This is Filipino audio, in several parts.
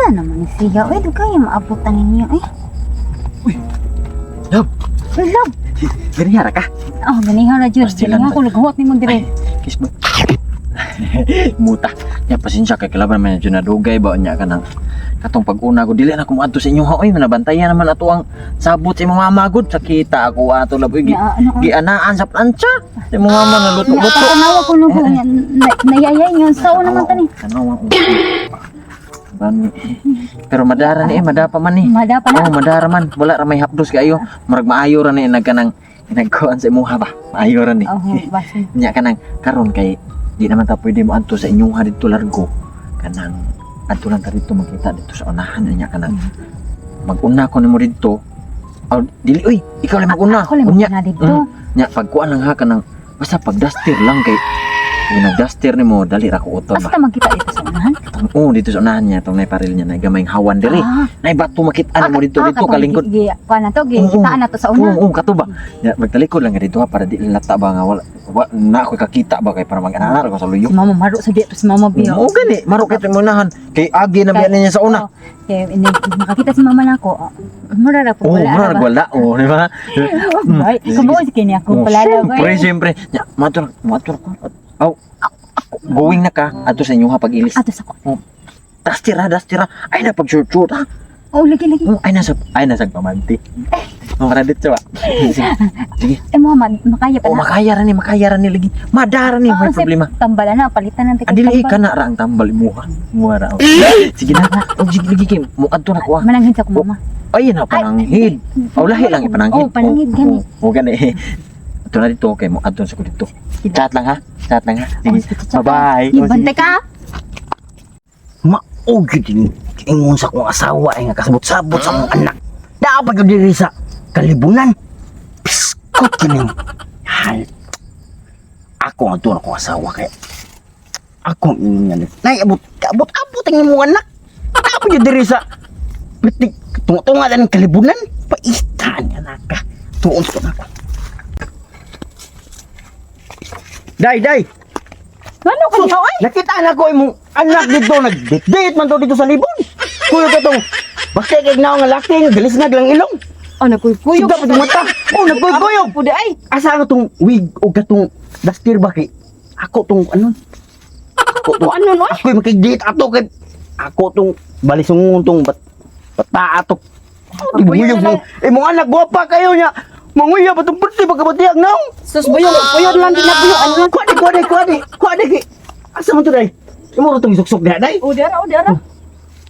Asa naman siya? Uy, di kaya maabutan ninyo eh. Uy, Love, Uy, love. ganyan ka? Oh, ganihan na Jud. Pastilan Ganihan ba? ko laghuot ni mo dire. Kiss mo. Muta. Ya pasensya kay kalaban man yun nadugay ba nya ka nang katong pag-una ko dili na ko moadto sa inyo ha. Oy, manabantayan naman ato ang sabot sa imong mama gud. Sakita ako ato lab gi. Gianaan sa plancha. Sa imong mama na luto-luto. Tanawa ko nung nayayay niyo. Sao naman tani? Tanawa ko. Bani. Pero madara ni madapa man ni. Mada pa na. Oh, madara man. Wala ra may hapdos kayo. Murag maayo ra ni nagkanang nagkuan sa imuha ba. Maayo ra ni. Oh, basi. Nya kanang karon kay di naman ta pwede mo adto sa inyong dito largo. Kanang adto lang ta dito makita dito sa unahan nya kanang mag-una ko nimo dito. Oh, dili oy, ikaw lang mag-una. Ako lang Unya, na dito. nya pagkuan lang ha kanang basta pag-duster lang kay kung nag-duster nimo dali ra ko uton ba. Basta magkita dito sa unahan. Oh, dito sa unahan niya tong nay paril niya nay gamayng hawan diri. Nay bato makita mo dito dito kalingkod. Kuan na to, gikitaan na to sa una. Oo, kato ba? Ya, magtalikod lang nga dito ha para di lata ba nga wala na ako kakita ba kay para mag-ananar ko sa Si luyo. mama maro sa dito si mama biyo. Oo, gani. Maro kay unahan. Kay agi na biyan niya sa una. Kaya nakakita si mama nako. Mura ra po Oo, wala. mura wala. Oo, di ba? Ay, kamo si kini ako pala Siyempre. Ya, matur ko. Oh, going na ka ato sa inyo ha pag-ilis. Ato sa ko. Dastira. Ay na pag-shoot ha. Oh, lagi. Oh, ay nasa pamanti. Oh, radit sa ba? Sige. Muhammad, makaya pa Oh, na. makaya ra ni lagi. Madara ni may problema. Tambalan na, palitan ng ticket. Adili ka na ra ang tambal imuha. Muha ra. Sige na. Oh, sige lagi kay mo adto na ko ah. Mananghid sa ko mama. Ay na pananghid. Oh, lahi lang ipananghid. Oh, pananghid gani. Oh, gani. Ito na dito kay mo adto sa ko dito. Chat lang ha. Sige. Bye-bye. Ibante ka. Maugid din ingon sa kong asawa ay nga kasabot-sabot sa akong anak. Dapat ko diri sa kalibunan. Piskot kini. Hal. Ako ang tuwa kong asawa kay ako ingin nay abot ang imong anak. Ako diri sa pitik tunga dan kalibunan. Paistan anak ka. Tuon sa anak. Day. Ano ka niya oy? Nakita na ko imong anak dito nag-date man to dito sa libon. Kuyo ka tong basta kay naong nga laki nga galis nga lang ilong. Oh, nagkuyog. Sida pa tong mata. Oh, nagkuyog. Pude ay. Asa nga tong wig o katong dastir ba kay ako tong ano? Ako tong Ano no? ako makig-date ato kay ako tong balisungon tong bata ato. Di buyog mo. Imong anak gwapa kayo nya. Manguya ba tong perti pagkabatiag naong? Sus buyog lang din na buyog. Ano? Kuwade ki. Asa man to day? Imo ro tong isuksok diha day? O dara.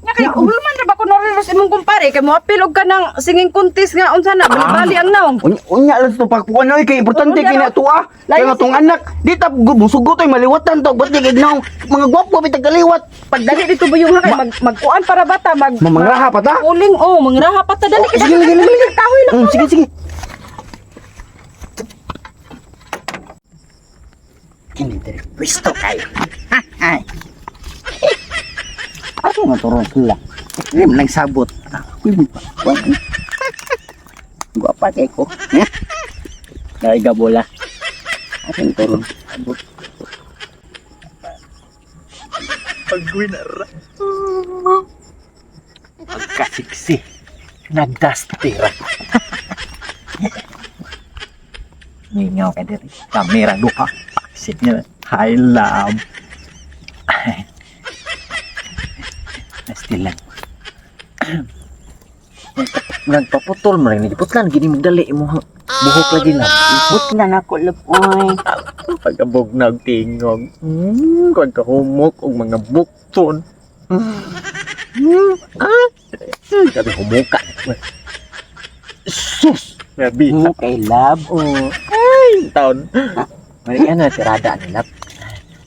Nya kay ulman ra ba ko noriros imong kumpare kay mo apil og kanang singing contest nga unsa na bali ang naong. Unya lang to pagpuan oy kay importante kay na tuwa. Kay nga tong anak, di ta musugot oy maliwatan to, ba't kay naong mga gwapo bitag kaliwat. Pagdali dito ba yung kay magkuan para bata Mamangraha pa ta? uling mangraha pa ta dali kita. Sige. Kahoy lang. Sige. Kini diri pwesto kayo. Ay. Ako nga turun sila. Rim lang sabot. Ako pa. Guwapa kay ko. Dari gabola. Ako turun sabot. Pagwinara. Pagkasiksi. Nagdastira. Ningaw ka diri. Kamera duha. Paksit niya. Hi love. Nastilan. Nagpaputol mo rin. Nagputlan. Gini magdali mo. Buhok lagi lang. Putlan ako lupoy. Pagkabog nagtingog. Kung kahumok og mga bukton. Sabi humuka. Sus! Nabi. Okay, love. Oh. Ay! Taon. Mari ano, tirada ni love.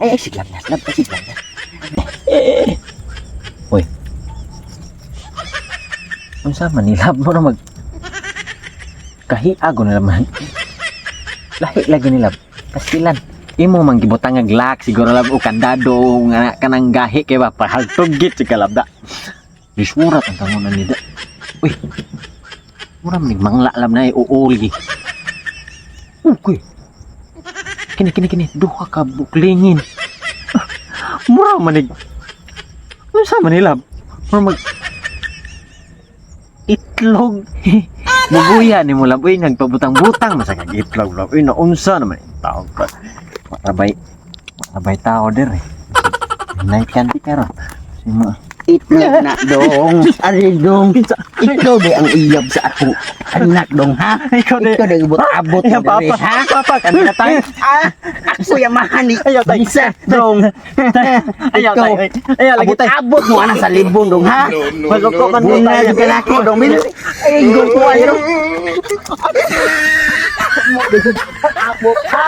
Ay, siglang na. Love, siglang na. Unsa man nilab mo na mag kahiago nila man. Lahi lagi nila. Pastilan. Imo man gibutang nga glak siguro lab o kandado nga kanang gahi kay ba pahaltog git si kalabda. Dismurat ang tangon nida. Uy. Mura man mangla lab na uuli. Okay. Kini duha ka buklingin. Mura man unsa man nilab? Mura mag itlog. Muguya ni mo laboy nagpabutang-butang masa kag itlog lab. Uy naunsa naman yung tao pa. Matrabay tao der eh. Night kanti karon. Simo. Itlog na dong. Ari dong. Ikaw di ang iyab sa akong anak dong ha. Ikaw di. Ikaw di abot Ay, mo diri, ha. papa kanina tayo. Ako yung mahani. Ayaw tayo. Bisa dong. Ayaw Ikaw, tayo. Ayaw lagi tayo. abot mo ana sa libon dong ha. Maloko man mo Bunga tayo. juga na ako dong. Ay, go ko ayo. Abot ha.